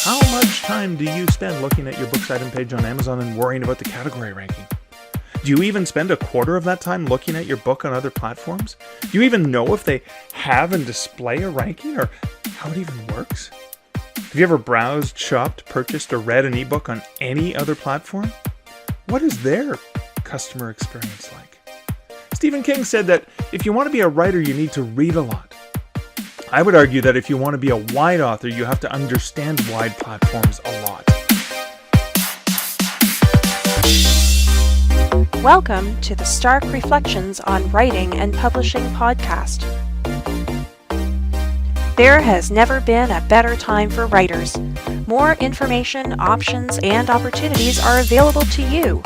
How much time do you spend looking at your book's item page on Amazon and worrying about the category ranking? Do you even spend a quarter of that time looking at your book on other platforms? Do you even know if they have and display a ranking or how it even works? Have you ever browsed, shopped, purchased, or read an ebook on any other platform? What is their customer experience like? Stephen King said that if you want to be a writer, you need to read a lot. I would argue that if you want to be a wide author, you have to understand wide platforms a lot. Welcome to the Stark Reflections on Writing and Publishing podcast. There has never been a better time for writers. More information, options, and opportunities are available to you,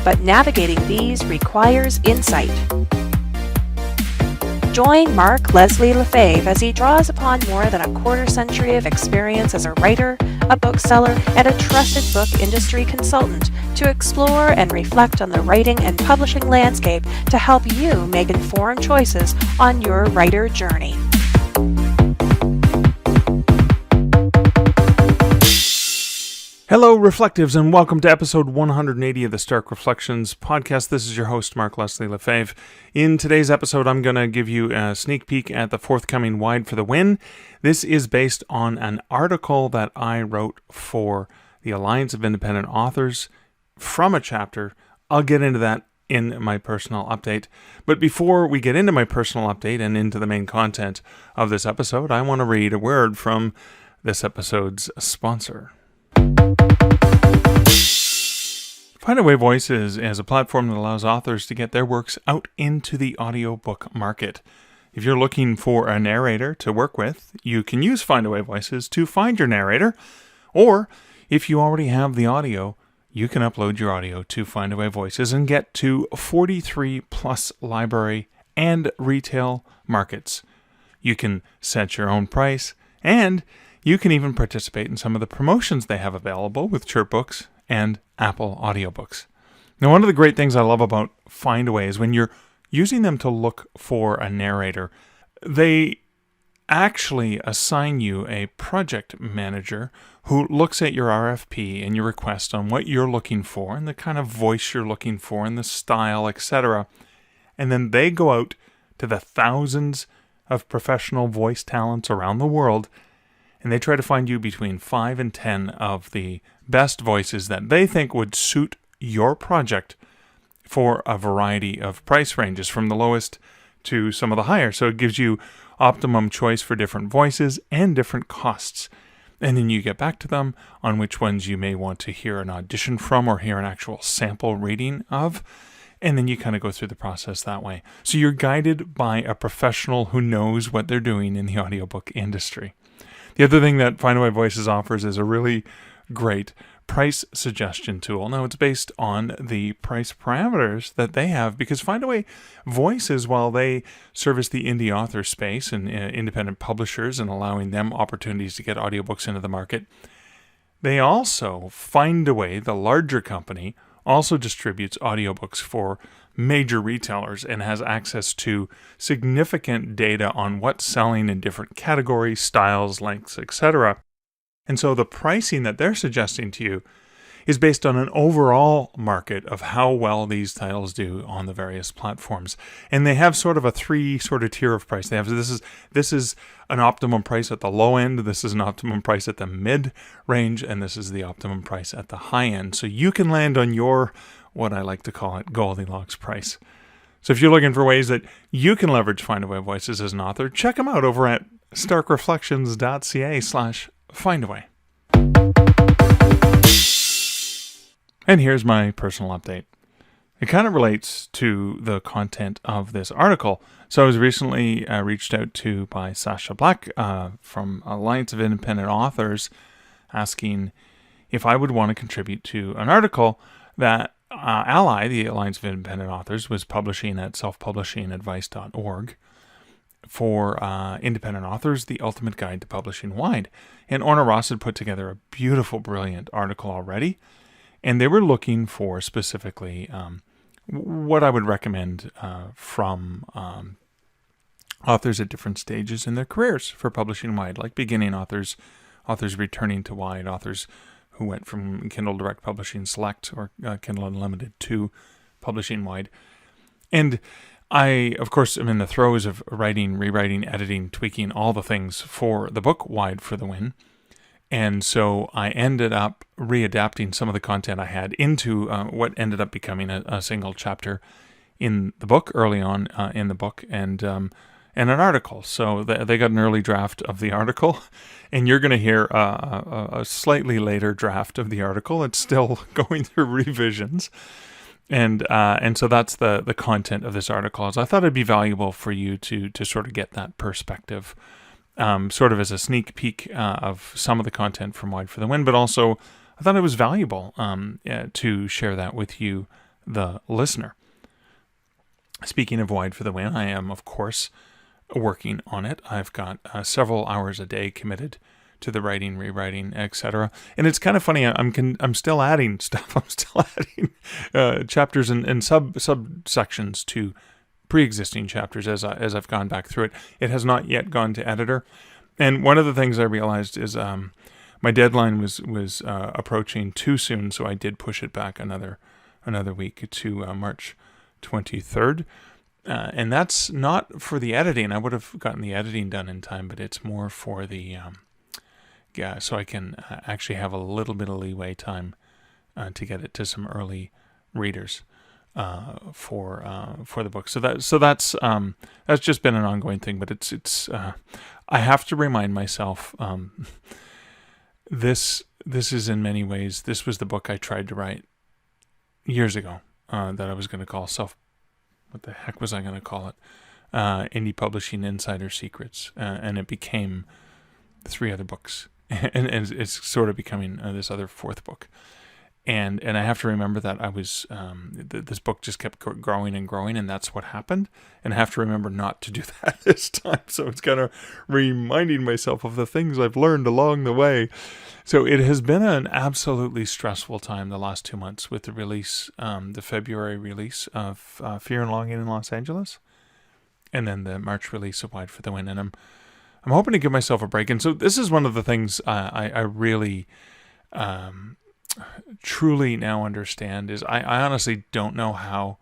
but navigating these requires insight. Join Mark Leslie Lefebvre as he draws upon more than a quarter century of experience as a writer, a bookseller, and a trusted book industry consultant to explore and reflect on the writing and publishing landscape to help you make informed choices on your writer journey. Hello, Reflectives, and welcome to episode 180 of the Stark Reflections podcast. This is your host, Mark Leslie Lefebvre. In today's episode, I'm going to give you a sneak peek at the forthcoming Wide for the Win. This is based on an article that I wrote for the Alliance of Independent Authors from a chapter. I'll get into that in my personal update. But before we get into my personal update and into the main content of this episode, I want to read a word from this episode's sponsor. Findaway Voices is a platform that allows authors to get their works out into the audiobook market. If you're looking for a narrator to work with, you can use Findaway Voices to find your narrator, or if you already have the audio, you can upload your audio to Findaway Voices and get to 43 plus library and retail markets. You can set your own price, and you can even participate in some of the promotions they have available with Chirpbooks and Apple audiobooks. Now, one of the great things I love about Findaway is when you're using them to look for a narrator, they actually assign you a project manager who looks at your RFP and your request on what you're looking for and the kind of voice you're looking for and the style, etc. And then they go out to the thousands of professional voice talents around the world, and they try to find you between 5 and 10 of the best voices that they think would suit your project for a variety of price ranges, from the lowest to some of the higher. So it gives you optimum choice for different voices and different costs. And then you get back to them on which ones you may want to hear an audition from or hear an actual sample reading of. And then you kind of go through the process that way. So you're guided by a professional who knows what they're doing in the audiobook industry. The other thing that Findaway Voices offers is a really great price suggestion tool. Now, it's based on the price parameters that they have, because Findaway Voices, while they service the indie author space and independent publishers and allowing them opportunities to get audiobooks into the market, they also, Findaway, the larger company, also distributes audiobooks for major retailers and has access to significant data on what's selling in different categories, styles, lengths, etc. And so the pricing that they're suggesting to you is based on an overall market of how well these titles do on the various platforms. And they have sort of a three tier of price. They have this is an optimum price at the low end, this is an optimum price at the mid range, and this is the optimum price at the high end. So you can land on your, what I like to call it, Goldilocks price. So if you're looking for ways that you can leverage Findaway Voices as an author, check them out over at starkreflections.ca/Findaway. And here's my personal update. It kind of relates to the content of this article. So I was recently reached out to by Sasha Black from Alliance of Independent Authors, asking if I would want to contribute to an article that Ally, the Alliance of Independent Authors, was publishing at selfpublishingadvice.org for independent authors, The Ultimate Guide to Publishing Wide. And Orna Ross had put together a beautiful, brilliant article already, and they were looking for specifically what I would recommend from authors at different stages in their careers for publishing wide, like beginning authors authors returning to Wide, authors who went from Kindle Direct Publishing Select or Kindle Unlimited to publishing Wide. And I, of course, am in the throes of writing, rewriting, editing, tweaking, all the things for the book Wide for the Win. And so I ended up readapting some of the content I had into what ended up becoming a single chapter in the book, early on in the book, and an article. So they got an early draft of the article, and you're going to hear a slightly later draft of the article. It's still going through revisions. And so that's the content of this article. So I thought it'd be valuable for you to sort of get that perspective, sort of as a sneak peek of some of the content from Wide for the Win, but also I thought it was valuable to share that with you, the listener. Speaking of Wide for the Win, I am, of course, working on it. I've got several hours a day committed to the writing, rewriting, etc. And it's kind of funny. I'm still adding stuff. I'm still adding chapters and subsections to pre-existing chapters as I've gone back through it. It has not yet gone to editor. And one of the things I realized is my deadline was approaching too soon, so I did push it back another week to March 23rd. And that's not for the editing. I would have gotten the editing done in time, but it's more for the so I can actually have a little bit of leeway time to get it to some early readers for the book. So that's just been an ongoing thing. But it's I have to remind myself this is in many ways, this was the book I tried to write years ago that I was going to call what the heck was I going to call it? Indie Publishing Insider Secrets, and it became 3 other books. And it's sort of becoming this other 4th book, and I have to remember that I was this book just kept growing and growing, and that's what happened. And I have to remember not to do that this time. So it's kind of reminding myself of the things I've learned along the way. So it has been an absolutely stressful time the last 2 months with the release, the February release of Fear and Longing in Los Angeles, and then the March release of Wide for the Win. And I'm hoping to give myself a break. And so this is one of the things I really truly now understand is I honestly don't know how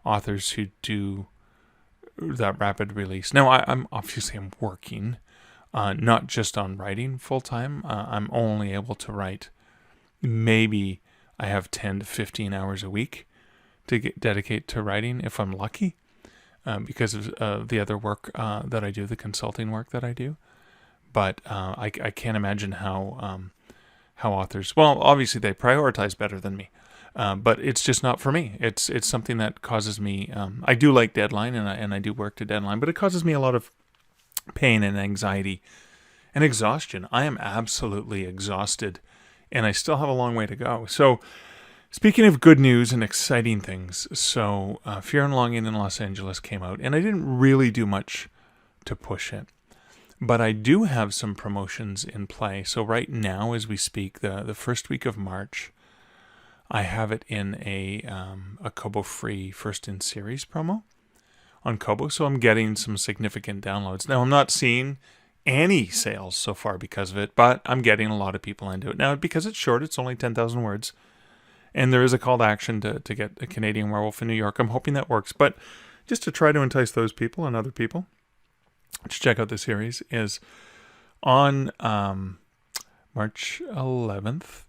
authors who do that rapid release. Now, I'm working, not just on writing full time. I'm only able to write, maybe I have 10 to 15 hours a week to dedicate to writing if I'm lucky. Because of the other work that I do, the consulting work that I do. But I can't imagine how authors, well, obviously they prioritize better than me, but it's just not for me. It's something that causes me, I do like deadline and I do work to deadline, but it causes me a lot of pain and anxiety and exhaustion. I am absolutely exhausted and I still have a long way to go. So speaking of good news and exciting things, so Fear and Longing in Los Angeles came out, and I didn't really do much to push it. But I do have some promotions in play. So right now, as we speak, the first week of March, I have it in a Kobo free first in series promo on Kobo. So I'm getting some significant downloads. Now, I'm not seeing any sales so far because of it, but I'm getting a lot of people into it. Now, because it's short, it's only 10,000 words. And there is a call to action to get a Canadian Werewolf in New York. I'm hoping that works. But just to try to entice those people and other people to check out the series is on March 11th,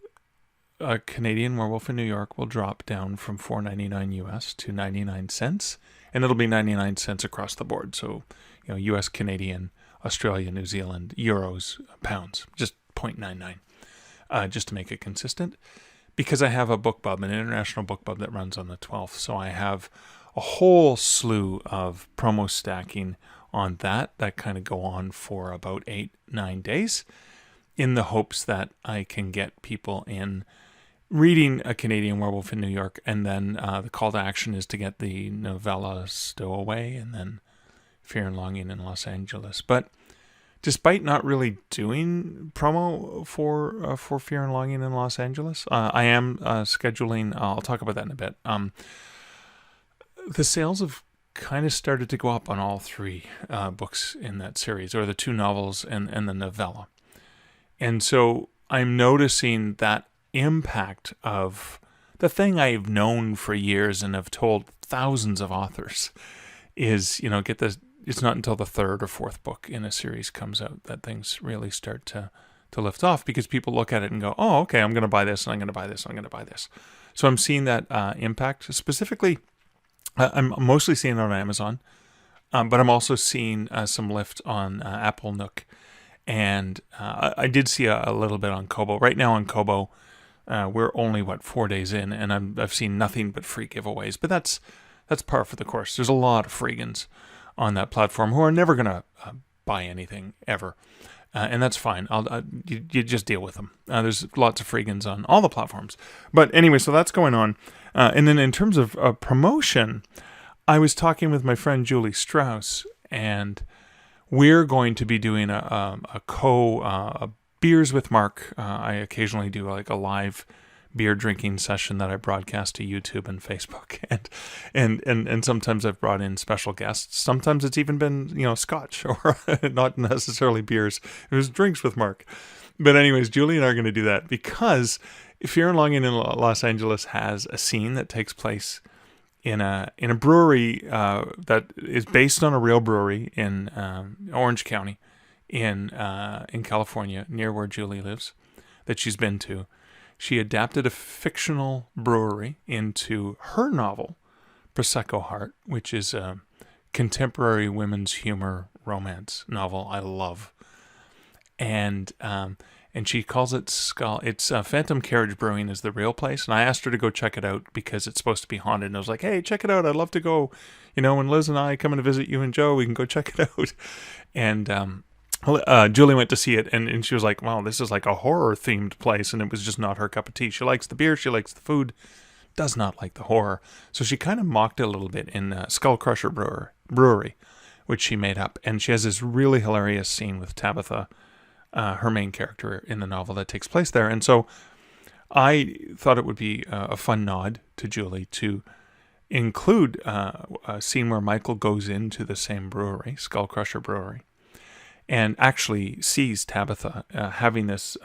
a Canadian Werewolf in New York will drop down from $4.99 US to 99 cents. And it'll be 99 cents across the board. So, US, Canadian, Australia, New Zealand, euros, pounds, just 0.99, just to make it consistent. Because I have a BookBub, an international BookBub that runs on the 12th. So I have a whole slew of promo stacking on that kind of go on for about 8-9 days in the hopes that I can get people in reading A Canadian Werewolf in New York. And then the call to action is to get the novella Stowaway and then Fear and Longing in Los Angeles. But despite not really doing promo for Fear and Longing in Los Angeles, I am scheduling. I'll talk about that in a bit. The sales have kind of started to go up on all 3 books in that series, or the 2 novels and the novella. And so I'm noticing that impact of the thing I've known for years and have told thousands of authors is, get this. It's not until the third or fourth book in a series comes out that things really start to lift off, because people look at it and go, oh, okay, I'm going to buy this, and I'm going to buy this, and I'm going to buy this. So I'm seeing that impact. Specifically, I'm mostly seeing it on Amazon, but I'm also seeing some lift on Apple Nook. And I did see a little bit on Kobo. Right now on Kobo, we're only, 4 days in, and I've seen nothing but free giveaways. But that's par for the course. There's a lot of freegans on that platform who are never going to buy anything ever. And that's fine. You just deal with them. There's lots of freegans on all the platforms. But anyway, so that's going on. And then in terms of promotion, I was talking with my friend Julie Strauss, and we're going to be doing a Beers with Mark. I occasionally do like a live beer drinking session that I broadcast to YouTube and Facebook, and sometimes I've brought in special guests. Sometimes it's even been scotch or not necessarily beers. It was drinks with Mark. But anyways, Julie and I are going to do that because Fear and Longing in Los Angeles has a scene that takes place in a brewery that is based on a real brewery in Orange County in California, near where Julie lives, that she's been to. She adapted a fictional brewery into her novel, Prosecco Heart, which is a contemporary women's humor romance novel I love. And she calls it Skull. It's Phantom Carriage Brewing is the real place. And I asked her to go check it out because it's supposed to be haunted. And I was like, hey, check it out. I'd love to go. When Liz and I come in to visit you and Joe, we can go check it out. And Julie went to see it, and she was like, wow, this is like a horror-themed place, and it was just not her cup of tea. She likes the beer, she likes the food, does not like the horror. So she kind of mocked it a little bit in Skull Crusher Brewery, which she made up. And she has this really hilarious scene with Tabitha, her main character in the novel, that takes place there. And so I thought it would be a fun nod to Julie to include a scene where Michael goes into the same brewery, Skull Crusher Brewery, and actually sees Tabitha having this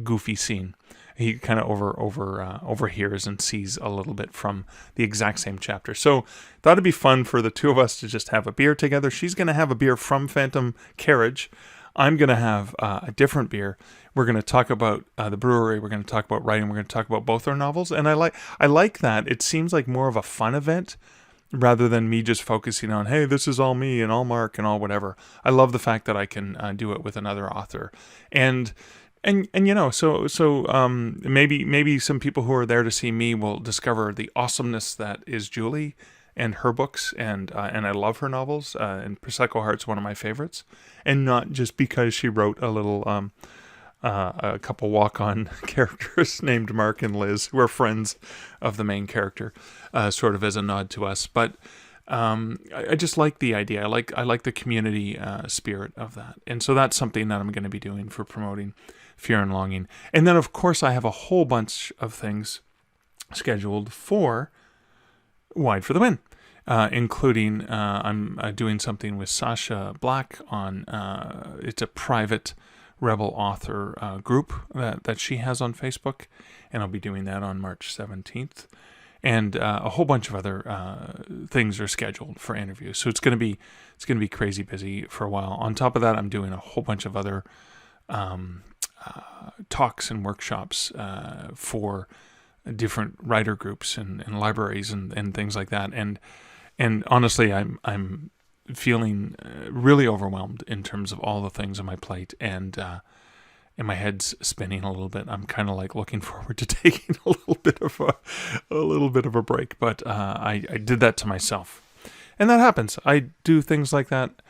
goofy scene. He kind of overhears and sees a little bit from the exact same chapter. So thought it'd be fun for the two of us to just have a beer together. She's going to have a beer from Phantom Carriage. I'm going to have a different beer. We're going to talk about the brewery. We're going to talk about writing. We're going to talk about both our novels. And I like that. It seems like more of a fun event rather than me just focusing on, hey, this is all me and all Mark and all whatever. I love the fact that I can do it with another author. And maybe some people who are there to see me will discover the awesomeness that is Julie and her books, and I love her novels, and Prosecco Heart's one of my favorites, and not just because she wrote a couple walk-on characters named Mark and Liz, who are friends of the main character, sort of as a nod to us. But I just like the idea. I like the community spirit of that, and so that's something that I'm going to be doing for promoting Fear and Longing. And then, of course, I have a whole bunch of things scheduled for Wide for the Win, including I'm doing something with Sasha Black on, it's a private Rebel author group that she has on Facebook, and I'll be doing that on March 17th. And a whole bunch of other things are scheduled for interviews. So it's going to be crazy busy for a while. On top of that, I'm doing a whole bunch of other talks and workshops for different writer groups and libraries and things like that. And honestly, I'm feeling really overwhelmed in terms of all the things on my plate, and my head's spinning a little bit. I'm kind of like looking forward to taking a little bit of a break, but I did that to myself, and that happens. I do things like that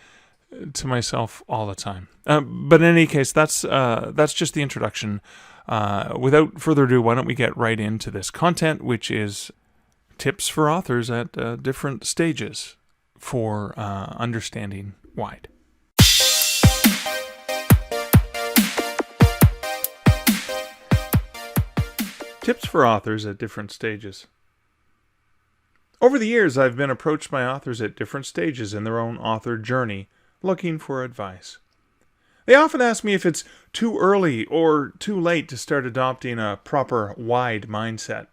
to myself all the time. But in any case, that's just the introduction. Without further ado, why don't we get right into this content, which is tips for authors at different stages for understanding Wide. Tips for authors at different stages. Over the years, I've been approached by authors at different stages in their own author journey, looking for advice. They often ask me if it's too early or too late to start adopting a proper wide mindset.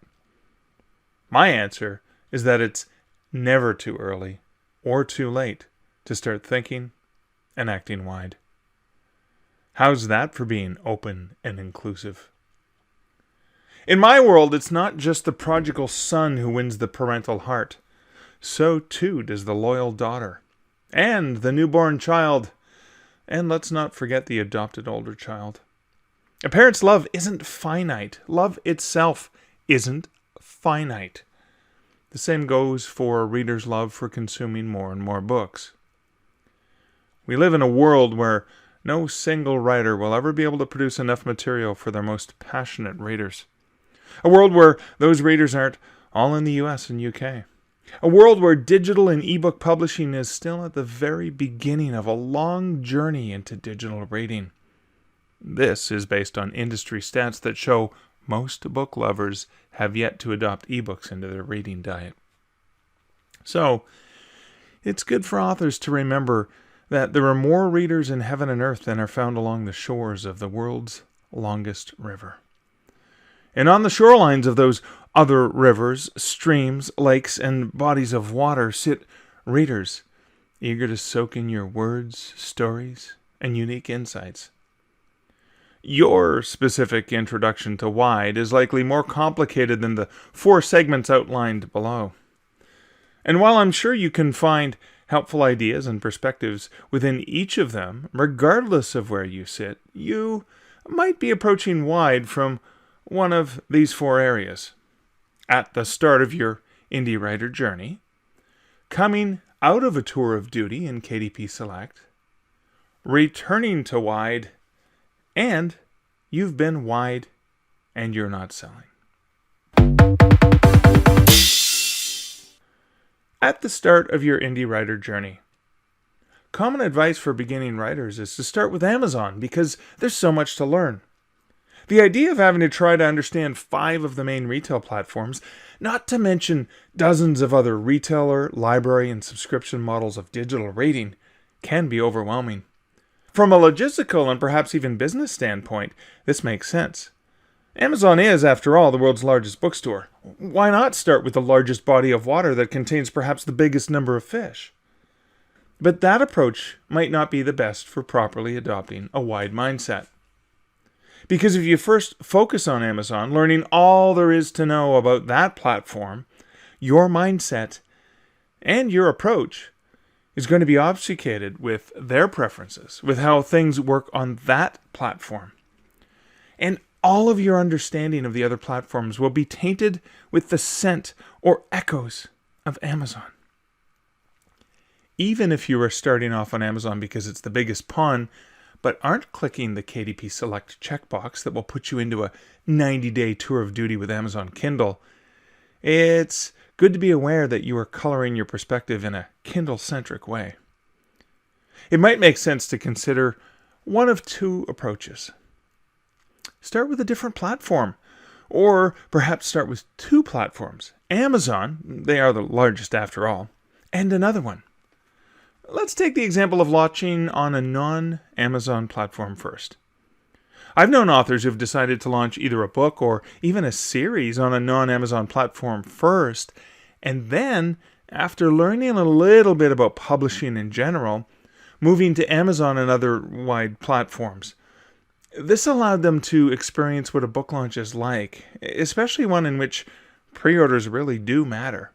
My answer is that it's never too early or too late to start thinking and acting wide. How's that for being open and inclusive? In my world, it's not just the prodigal son who wins the parental heart. So too does the loyal daughter, and the newborn child, and let's not forget the adopted older child. A parent's love isn't finite. Love itself isn't finite. The same goes for a reader's love for consuming more and more books. We live in a world where no single writer will ever be able to produce enough material for their most passionate readers. A world where those readers aren't all in the US and UK. A world where digital and ebook publishing is still at the very beginning of a long journey into digital reading. This is based on industry stats that show most book lovers have yet to adopt ebooks into their reading diet. So, it's good for authors to remember that there are more readers in heaven and earth than are found along the shores of the world's longest river. And on the shorelines of those other rivers, streams, lakes, and bodies of water sit readers, eager to soak in your words, stories, and unique insights. Your specific introduction to Wide is likely more complicated than the 4 segments outlined below. And while I'm sure you can find helpful ideas and perspectives within each of them, regardless of where you sit, you might be approaching Wide from one of these 4 areas. At the start of your indie writer journey, coming out of a tour of duty in KDP Select, returning to Wide, and you've been wide and you're not selling. At the start of your indie writer journey, common advice for beginning writers is to start with Amazon because there's so much to learn. The idea of having to try to understand 5 of the main retail platforms, not to mention dozens of other retailer, library, and subscription models of digital reading, can be overwhelming. From a logistical and perhaps even business standpoint, this makes sense. Amazon is, after all, the world's largest bookstore. Why not start with the largest body of water that contains perhaps the biggest number of fish? But that approach might not be the best for properly adopting a wide mindset. Because if you first focus on Amazon, learning all there is to know about that platform, your mindset and your approach is going to be obfuscated with their preferences, with how things work on that platform. And all of your understanding of the other platforms will be tainted with the scent or echoes of Amazon. Even if you are starting off on Amazon because it's the biggest pawn, but aren't clicking the KDP Select checkbox that will put you into a 90-day tour of duty with Amazon Kindle, it's good to be aware that you are coloring your perspective in a Kindle-centric way. It might make sense to consider one of 2 approaches. Start with a different platform, or perhaps start with 2 platforms. Amazon, they are the largest after all, and another one. Let's take the example of launching on a non-Amazon platform first. I've known authors who've decided to launch either a book or even a series on a non-Amazon platform first, and then, after learning a little bit about publishing in general, moving to Amazon and other wide platforms. This allowed them to experience what a book launch is like, especially one in which pre-orders really do matter,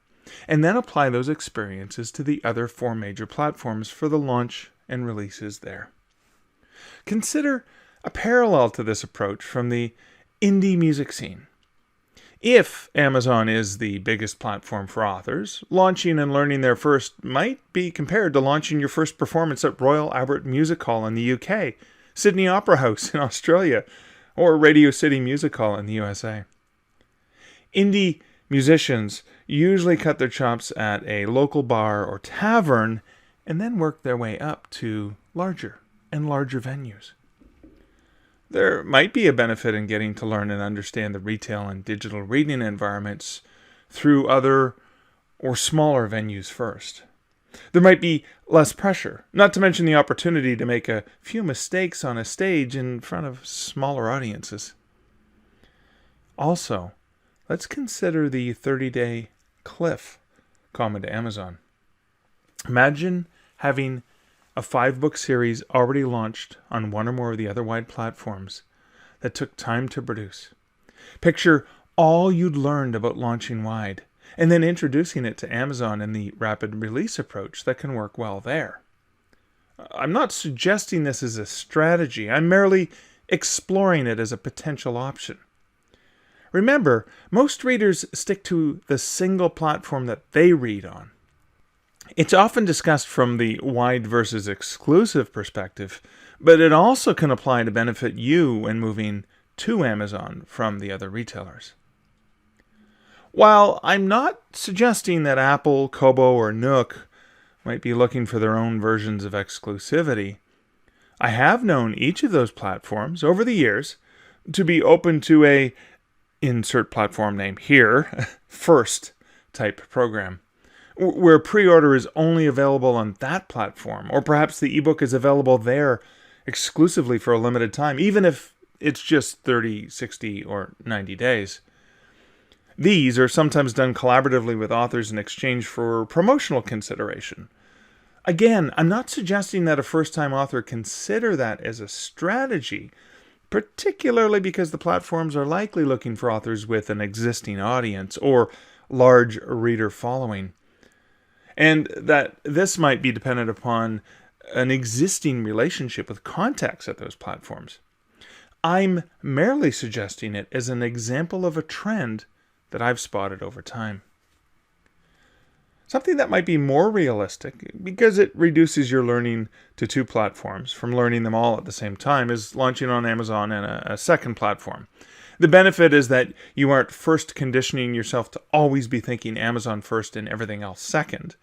and then apply those experiences to the other 4 major platforms for the launch and releases there. Consider a parallel to this approach from the indie music scene. If Amazon is the biggest platform for authors, launching and learning there first might be compared to launching your first performance at Royal Albert Music Hall in the UK, Sydney Opera House in Australia, or Radio City Music Hall in the USA. Indie musicians usually cut their chops at a local bar or tavern and then work their way up to larger and larger venues. There might be a benefit in getting to learn and understand the retail and digital reading environments through other or smaller venues first. There might be less pressure, not to mention the opportunity to make a few mistakes on a stage in front of smaller audiences. Also, let's consider the 30-day cliff common to Amazon. Imagine having a 5-book series already launched on one or more of the other wide platforms that took time to produce. Picture all you'd learned about launching wide, and then introducing it to Amazon and the rapid release approach that can work well there. I'm not suggesting this is a strategy. I'm merely exploring it as a potential option. Remember, most readers stick to the single platform that they read on. It's often discussed from the wide versus exclusive perspective, but it also can apply to benefit you when moving to Amazon from the other retailers. While I'm not suggesting that Apple, Kobo, or Nook might be looking for their own versions of exclusivity, I have known each of those platforms over the years to be open to a insert platform name here, first type program, where pre-order is only available on that platform, or perhaps the ebook is available there exclusively for a limited time, even if it's just 30, 60, or 90 days. These are sometimes done collaboratively with authors in exchange for promotional consideration. Again, I'm not suggesting that a first-time author consider that as a strategy, particularly because the platforms are likely looking for authors with an existing audience or large reader following, and that this might be dependent upon an existing relationship with contacts at those platforms. I'm merely suggesting it as an example of a trend that I've spotted over time. Something that might be more realistic, because it reduces your learning to 2 platforms from learning them all at the same time, is launching on Amazon and a second platform. The benefit is that you aren't first conditioning yourself to always be thinking Amazon first and everything else second.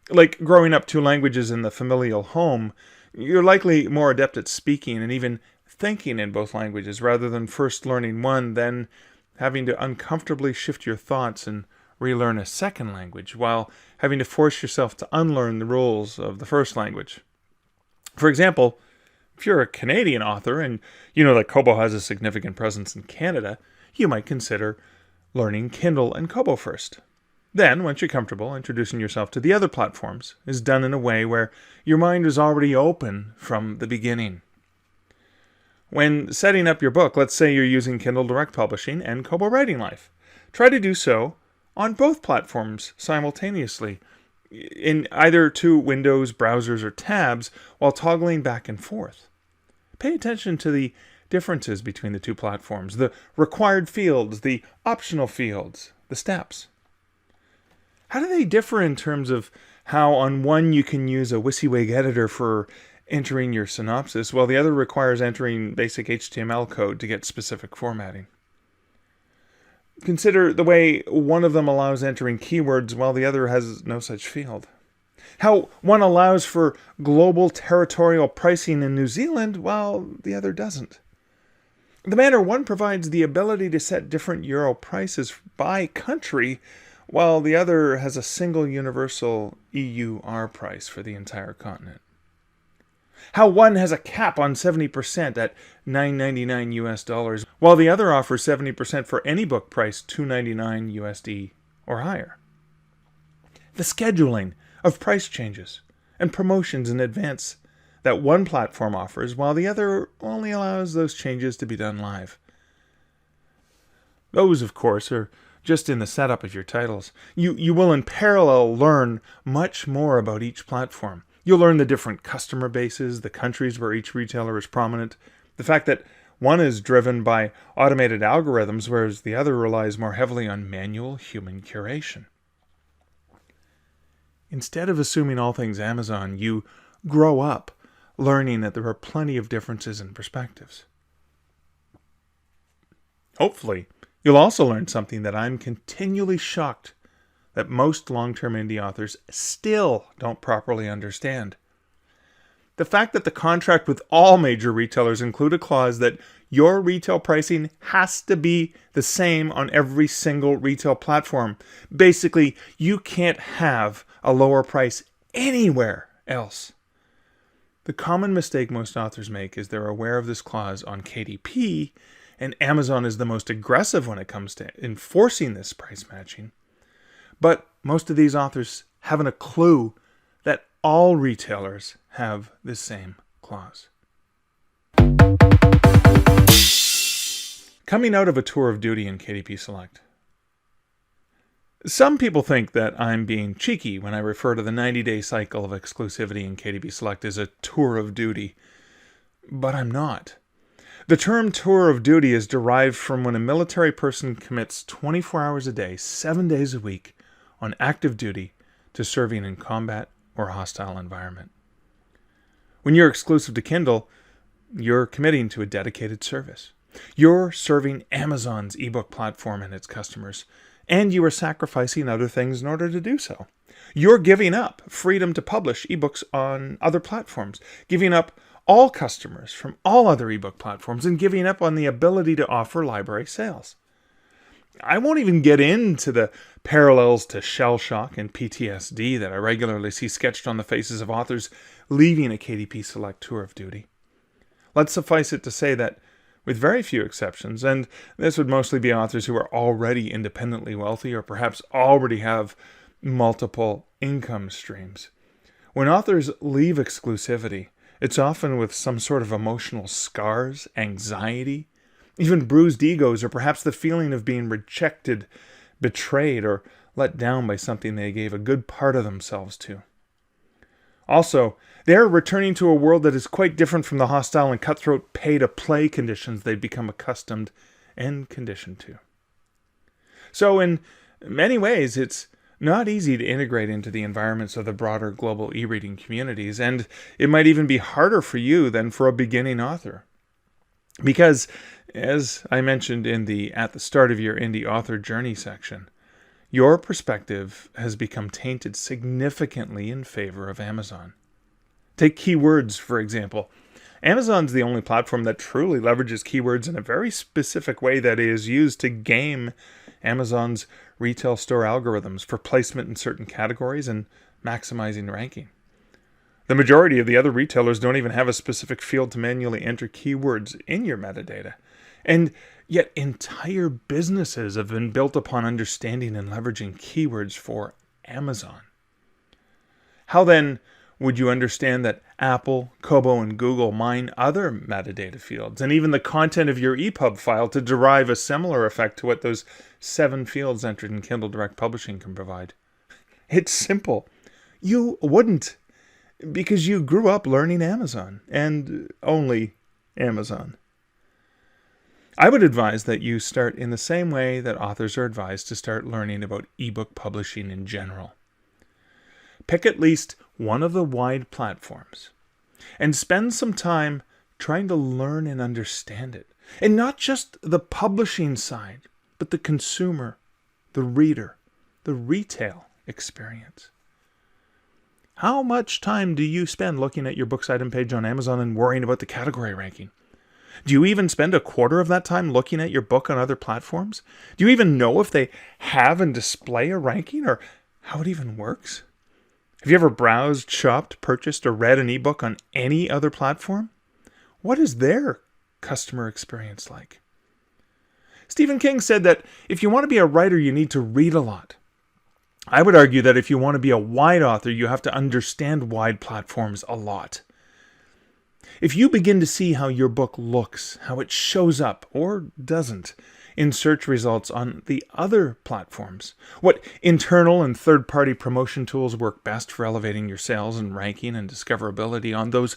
Like growing up 2 languages in the familial home, you're likely more adept at speaking and even thinking in both languages rather than first learning one, then having to uncomfortably shift your thoughts and relearn a second language while having to force yourself to unlearn the rules of the first language. For example, if you're a Canadian author and you know that Kobo has a significant presence in Canada, you might consider learning Kindle and Kobo first. Then, once you're comfortable, introducing yourself to the other platforms is done in a way where your mind is already open from the beginning. When setting up your book, let's say you're using Kindle Direct Publishing and Kobo Writing Life. Try to do so on both platforms simultaneously, in either 2 windows, browsers, or tabs, while toggling back and forth. Pay attention to the differences between the 2 platforms, the required fields, the optional fields, the steps. How do they differ in terms of how on one you can use a WYSIWYG editor for entering your synopsis, while the other requires entering basic HTML code to get specific formatting? Consider the way one of them allows entering keywords while the other has no such field. How one allows for global territorial pricing in New Zealand while the other doesn't. The manner one provides the ability to set different euro prices by country while the other has a single universal EUR price for the entire continent. How one has a cap on 70% at $9.99 US, while the other offers 70% for any book price $2.99 USD or higher. The scheduling of price changes and promotions in advance that one platform offers, while the other only allows those changes to be done live. Those, of course, are just in the setup of your titles. You will in parallel learn much more about each platform. You'll learn the different customer bases, the countries where each retailer is prominent, the fact that one is driven by automated algorithms, whereas the other relies more heavily on manual human curation. Instead of assuming all things Amazon, you grow up learning that there are plenty of differences and perspectives. Hopefully, you'll also learn something that I'm continually shocked that most long-term indie authors still don't properly understand. The fact that the contract with all major retailers include a clause that your retail pricing has to be the same on every single retail platform. Basically, you can't have a lower price anywhere else. The common mistake most authors make is they're aware of this clause on KDP, and Amazon is the most aggressive when it comes to enforcing this price matching. But most of these authors haven't a clue that all retailers have this same clause. Coming out of a tour of duty in KDP Select. Some people think that I'm being cheeky when I refer to the 90-day cycle of exclusivity in KDP Select as a tour of duty, but I'm not. The term tour of duty is derived from when a military person commits 24 hours a day, 7 days a week, on active duty to serving in combat or hostile environment. When you're exclusive to Kindle, you're committing to a dedicated service. You're serving Amazon's ebook platform and its customers, and you are sacrificing other things in order to do so. You're giving up freedom to publish ebooks on other platforms, giving up all customers from all other ebook platforms, and giving up on the ability to offer library sales. I won't even get into the parallels to shell shock and PTSD that I regularly see sketched on the faces of authors leaving a KDP Select tour of duty. Let's suffice it to say that, with very few exceptions, and this would mostly be authors who are already independently wealthy or perhaps already have multiple income streams, when authors leave exclusivity, it's often with some sort of emotional scars, anxiety, even bruised egos, or perhaps the feeling of being rejected, betrayed, or let down by something they gave a good part of themselves to. Also, they're returning to a world that is quite different from the hostile and cutthroat pay-to-play conditions they've become accustomed and conditioned to. So in many ways, it's not easy to integrate into the environments of the broader global e-reading communities, and it might even be harder for you than for a beginning author. Because, as I mentioned at the start of your indie author journey section, your perspective has become tainted significantly in favor of Amazon. Take keywords, for example. Amazon's the only platform that truly leverages keywords in a very specific way that is used to game Amazon's retail store algorithms for placement in certain categories and maximizing ranking. The majority of the other retailers don't even have a specific field to manually enter keywords in your metadata. And yet entire businesses have been built upon understanding and leveraging keywords for Amazon. How then would you understand that Apple, Kobo, and Google mine other metadata fields, and even the content of your EPUB file to derive a similar effect to what those 7 fields entered in Kindle Direct Publishing can provide? It's simple. You wouldn't, because you grew up learning Amazon, and only Amazon. I would advise that you start in the same way that authors are advised to start learning about ebook publishing in general. Pick at least one of the wide platforms and spend some time trying to learn and understand it. And not just the publishing side, but the consumer, the reader, the retail experience. How much time do you spend looking at your books item page on Amazon and worrying about the category ranking? Do you even spend a quarter of that time looking at your book on other platforms? Do you even know if they have and display a ranking or how it even works? Have you ever browsed, shopped, purchased, or read an ebook on any other platform? What is their customer experience like? Stephen King said that if you want to be a writer, you need to read a lot. I would argue that if you want to be a wide author, you have to understand wide platforms a lot. If you begin to see how your book looks, how it shows up, or doesn't, in search results on the other platforms, what internal and third-party promotion tools work best for elevating your sales and ranking and discoverability on those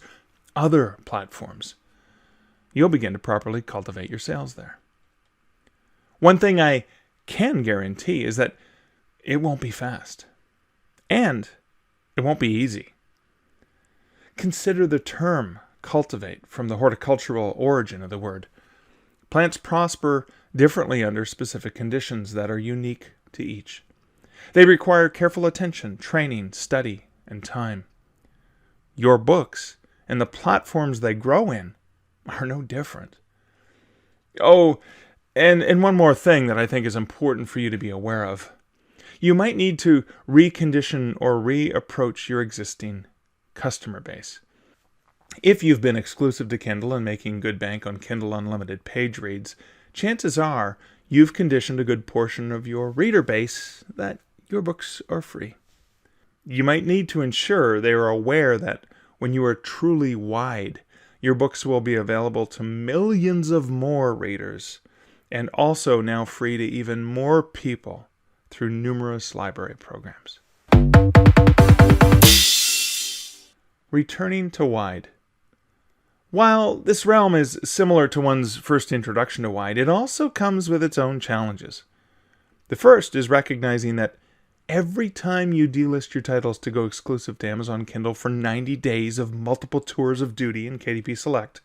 other platforms, you'll begin to properly cultivate your sales there. One thing I can guarantee is that it won't be fast, and it won't be easy. Consider the term cultivate from the horticultural origin of the word. Plants prosper differently under specific conditions that are unique to each. They require careful attention, training, study, and time. Your books and the platforms they grow in are no different. Oh, and one more thing that I think is important for you to be aware of. You might need to recondition or reapproach your existing customer base. If you've been exclusive to Kindle and making good bank on Kindle Unlimited page reads, chances are you've conditioned a good portion of your reader base that your books are free. You might need to ensure they are aware that when you are truly wide, your books will be available to millions of more readers, and also now free to even more people through numerous library programs. Returning to wide. While this realm is similar to one's first introduction to wide, it also comes with its own challenges. The first is recognizing that every time you delist your titles to go exclusive to Amazon Kindle for 90 days of multiple tours of duty in KDP Select,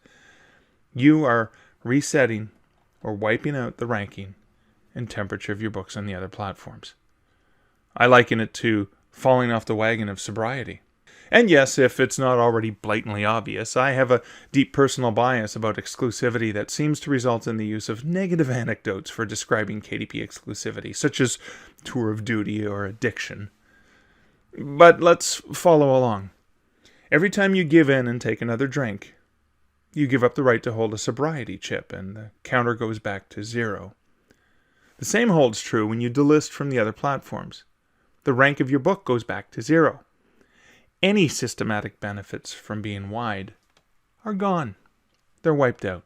you are resetting or wiping out the ranking and temperature of your books on the other platforms. I liken it to falling off the wagon of sobriety. And yes, if it's not already blatantly obvious, I have a deep personal bias about exclusivity that seems to result in the use of negative anecdotes for describing KDP exclusivity, such as tour of duty or addiction. But let's follow along. Every time you give in and take another drink, you give up the right to hold a sobriety chip, and the counter goes back to 0. The same holds true when you delist from the other platforms. The rank of your book goes back to 0. Any systematic benefits from being wide are gone. They're wiped out.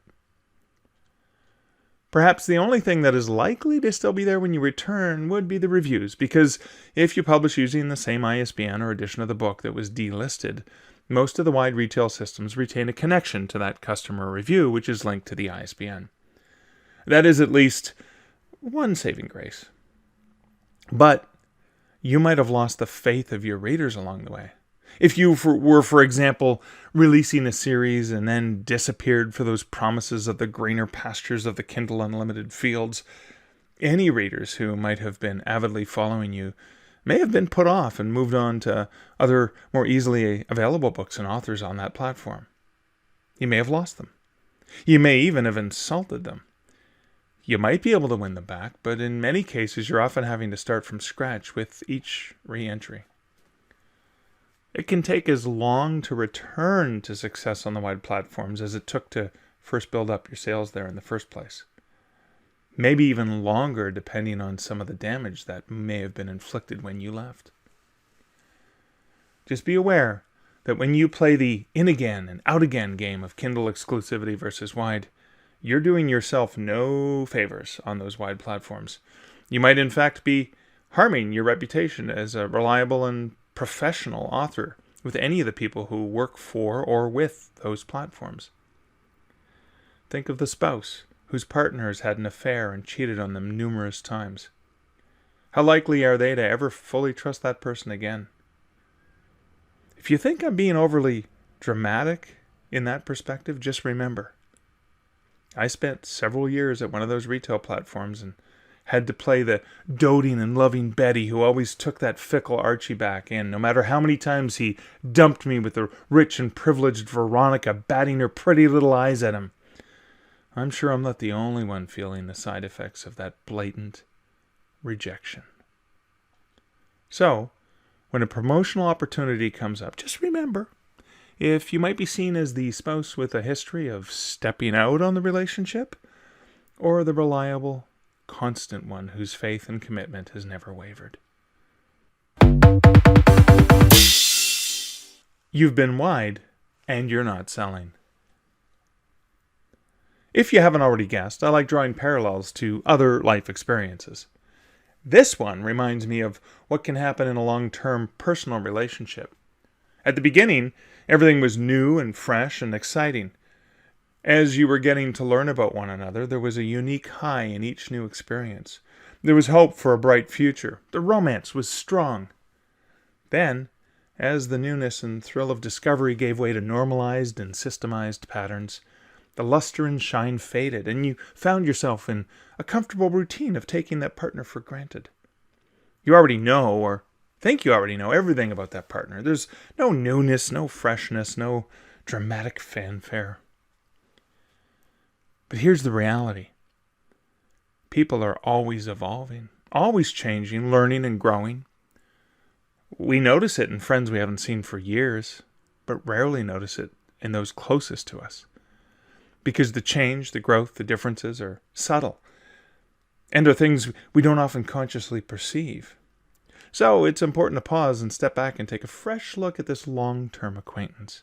Perhaps the only thing that is likely to still be there when you return would be the reviews, because if you publish using the same ISBN or edition of the book that was delisted, most of the wide retail systems retain a connection to that customer review, which is linked to the ISBN. That is at least one saving grace. But you might have lost the faith of your readers along the way. If you were, for example, releasing a series and then disappeared for those promises of the greener pastures of the Kindle Unlimited fields, any readers who might have been avidly following you may have been put off and moved on to other more easily available books and authors on that platform. You may have lost them. You may even have insulted them. You might be able to win them back, but in many cases you're often having to start from scratch with each re-entry. It can take as long to return to success on the wide platforms as it took to first build up your sales there in the first place. Maybe even longer depending on some of the damage that may have been inflicted when you left. Just be aware that when you play the in again and out again game of Kindle exclusivity versus wide, you're doing yourself no favors on those wide platforms. You might in fact be harming your reputation as a reliable and professional author with any of the people who work for or with those platforms. Think of the spouse whose partners had an affair and cheated on them numerous times. How likely are they to ever fully trust that person again? If you think I'm being overly dramatic in that perspective, just remember, I spent several years at one of those retail platforms and had to play the doting and loving Betty who always took that fickle Archie back in, no matter how many times he dumped me with the rich and privileged Veronica batting her pretty little eyes at him. I'm sure I'm not the only one feeling the side effects of that blatant rejection. So, when a promotional opportunity comes up, just remember, if you might be seen as the spouse with a history of stepping out on the relationship, or the reliable, constant one whose faith and commitment has never wavered. You've been wide, and you're not selling. If you haven't already guessed, I like drawing parallels to other life experiences. This one reminds me of what can happen in a long-term personal relationship. At the beginning, everything was new and fresh and exciting. As you were getting to learn about one another, there was a unique high in each new experience. There was hope for a bright future. The romance was strong. Then, as the newness and thrill of discovery gave way to normalized and systemized patterns, the luster and shine faded, and you found yourself in a comfortable routine of taking that partner for granted. You already know, or think you already know, everything about that partner. There's no newness, no freshness, no dramatic fanfare. But here's the reality. People are always evolving, always changing, learning, and growing. We notice it in friends we haven't seen for years, but rarely notice it in those closest to us. Because the change, the growth, the differences are subtle, and are things we don't often consciously perceive. So it's important to pause and step back and take a fresh look at this long-term acquaintance.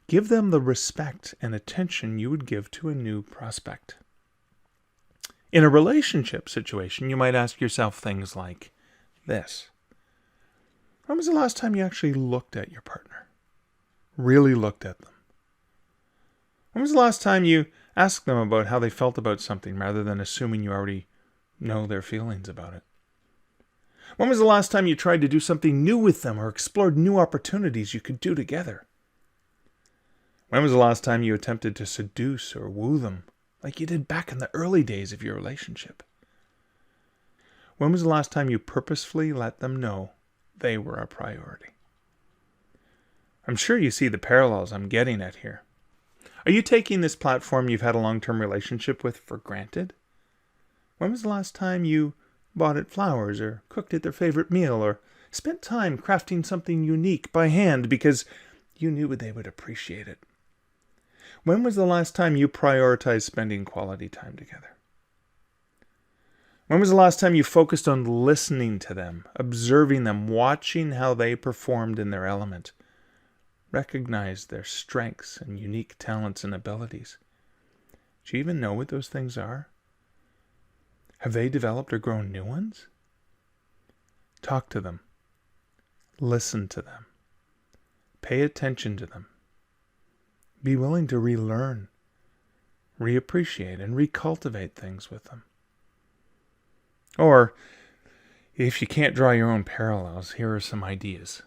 Give them the respect and attention you would give to a new prospect. In a relationship situation, you might ask yourself things like this. When was the last time you actually looked at your partner? Really looked at them? When was the last time you asked them about how they felt about something rather than assuming you already know their feelings about it? When was the last time you tried to do something new with them or explored new opportunities you could do together? When was the last time you attempted to seduce or woo them like you did back in the early days of your relationship? When was the last time you purposefully let them know they were a priority? I'm sure you see the parallels I'm getting at here. Are you taking this platform you've had a long-term relationship with for granted? When was the last time you bought it flowers or cooked it their favorite meal or spent time crafting something unique by hand because you knew they would appreciate it? When was the last time you prioritized spending quality time together? When was the last time you focused on listening to them, observing them, watching how they performed in their element? Recognized their strengths and unique talents and abilities. Do you even know what those things are? Have they developed or grown new ones? Talk to them. Listen to them. Pay attention to them. Be willing to relearn, reappreciate, and recultivate things with them. Or, if you can't draw your own parallels, here are some ideas.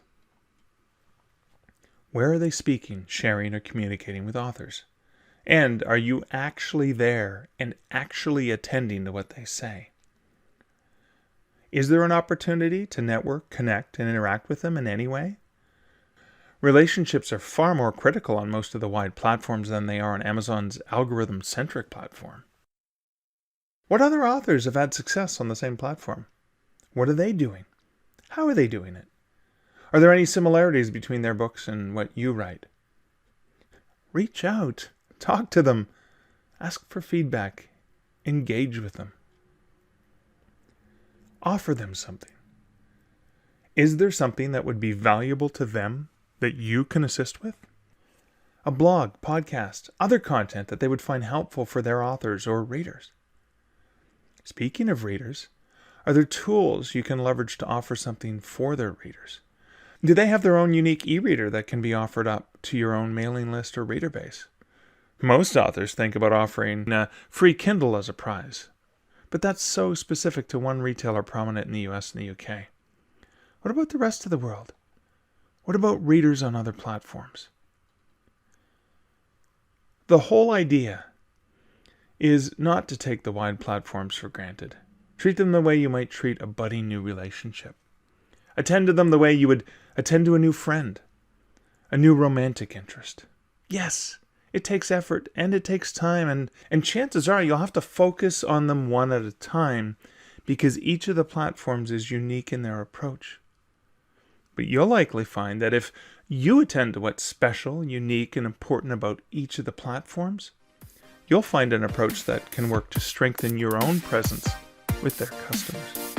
Where are they speaking, sharing, or communicating with authors? And are you actually there and actually attending to what they say? Is there an opportunity to network, connect, and interact with them in any way? Relationships are far more critical on most of the wide platforms than they are on Amazon's algorithm-centric platform. What other authors have had success on the same platform? What are they doing? How are they doing it? Are there any similarities between their books and what you write? Reach out. Talk to them. Ask for feedback. Engage with them. Offer them something. Is there something that would be valuable to them that you can assist with? A blog, podcast, other content that they would find helpful for their authors or readers. Speaking of readers, are there tools you can leverage to offer something for their readers? Do they have their own unique e-reader that can be offered up to your own mailing list or reader base? Most authors think about offering a free Kindle as a prize, but that's so specific to one retailer prominent in the US and the UK. What about the rest of the world? What about readers on other platforms? The whole idea is not to take the wide platforms for granted. Treat them the way you might treat a budding new relationship. Attend to them the way you would attend to a new friend, a new romantic interest. Yes, it takes effort and it takes time, and chances are you'll have to focus on them one at a time because each of the platforms is unique in their approach. But you'll likely find that if you attend to what's special, unique, and important about each of the platforms, you'll find an approach that can work to strengthen your own presence with their customers.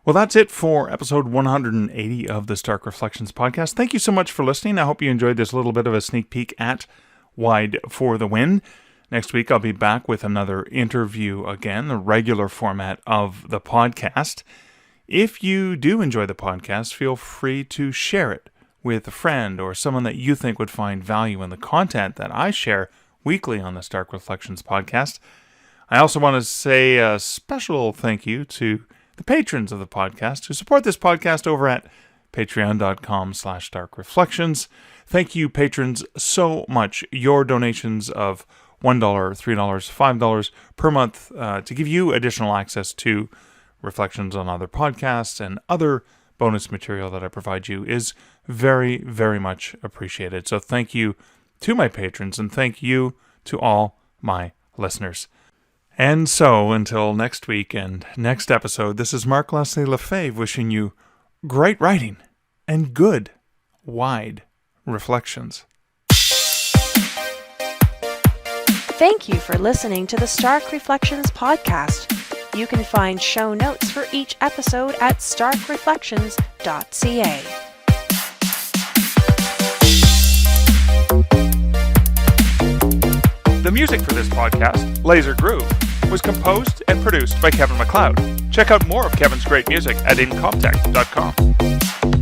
Well, that's it for episode 180 of the Stark Reflections podcast. Thank you so much for listening. I hope you enjoyed this little bit of a sneak peek at Wide for the Win. Next week, I'll be back with another interview again, the regular format of the podcast. If you do enjoy the podcast, feel free to share it with a friend or someone that you think would find value in the content that I share weekly on the Stark Reflections podcast. I also want to say a special thank you to the patrons of the podcast who support this podcast over at patreon.com/starkreflections. Thank you, patrons, so much. Your donations of $1, $3, $5 per month to give you additional access to reflections on other podcasts and other bonus material that I provide you is very, very much appreciated. So thank you to my patrons, and thank you to all my listeners. And so, until next week and next episode, this is Mark Leslie Lefebvre wishing you great writing and good, wide reflections. Thank you for listening to the Stark Reflections podcast. You can find show notes for each episode at starkreflections.ca. The music for this podcast, Laser Groove, was composed and produced by Kevin MacLeod. Check out more of Kevin's great music at incomptech.com.